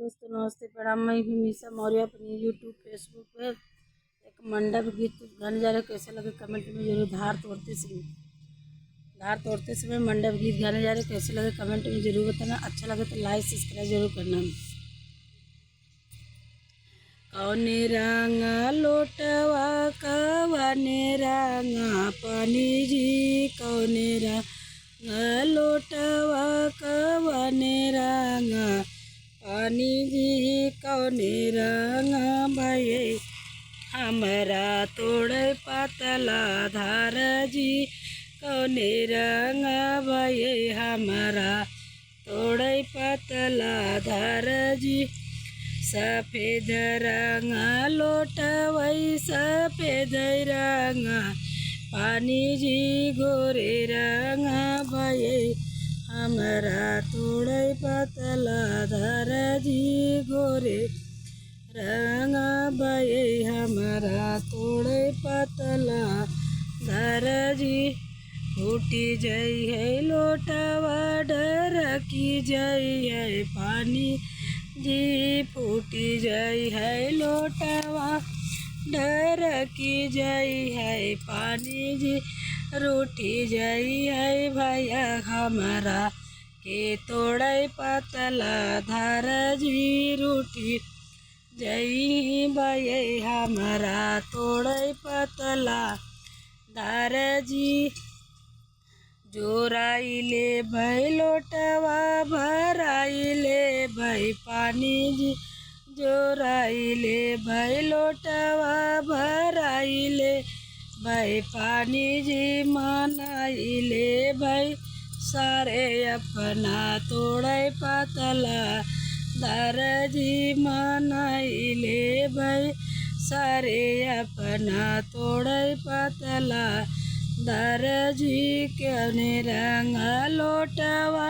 दोस्तों नमस्ते प्रणाम। मैं भी मीसा मौर्य अपनी यूट्यूब फेसबुक पे एक मंडप गीत गाने जा रहे, कैसे लगे कमेंट में जरूर। धार तोड़ते समय मंडप गीत गाने जा रहे, कैसे लगे कमेंट में जरूर बताना। अच्छा लगे तो लाइक सब्सक्राइब जरूर करना। कौने रंगा लोटवा कवने रंगा पानी जी, कौने रंगा लोटवा कवने रंगा पानी जी, कौने रंगा भये हमरा तोड़े पातला धार जी, कौने रंगा भये हमरा तोड़े पातला धार जी। सफेद रंग लोटवई सफेद रंग पानी जी, गोरे रंग भये हमरा तोड़े पतला धर जी, गोरे रंग भये हमरा तोड़े पतला धर जी। फूटी जई है लोटवा डर की जई है पानी जी, फूटी जई है लोटवा डर की जई है पानी जी। रूठी जई है भैया हमारा के तोड़े पतला धार जी, रूठी जई भैया हमारा तोड़े पतला धार जी। जोराइले भई लोटवा भराइले भई पानी जी, जोराइले भई लोटवा भराइले भई पानी जी। मनाइले भई सारे अपना तोड़े पतला धार जी, मनाइले भई सारे अपना तोड़े पतला धार जी। कौने रंगा लोटवा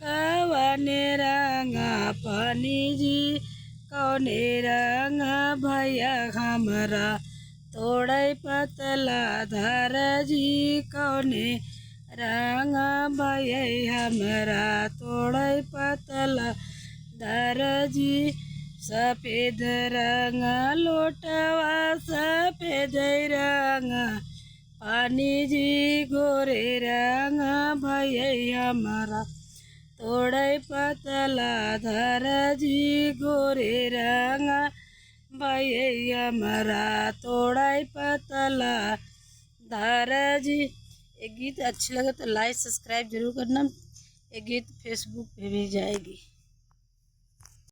कवने रंगा पानी जी, कौने रंगा भैया हमरा तोड़े पतला धार जी, कौने रंगा भैया हमरा तोड़े पतला धार जी। सफेद रंग लोटवा सफेद रंग पानी जी, गोरे रंग भैया हमारा तोड़े पतला धार जी, गोरे रंग भैया हमारा तोड़े पतला धार जी। ये गीत अच्छी लगे तो लाइक सब्सक्राइब जरूर करना। ये गीत फेसबुक पे भी जाएगी।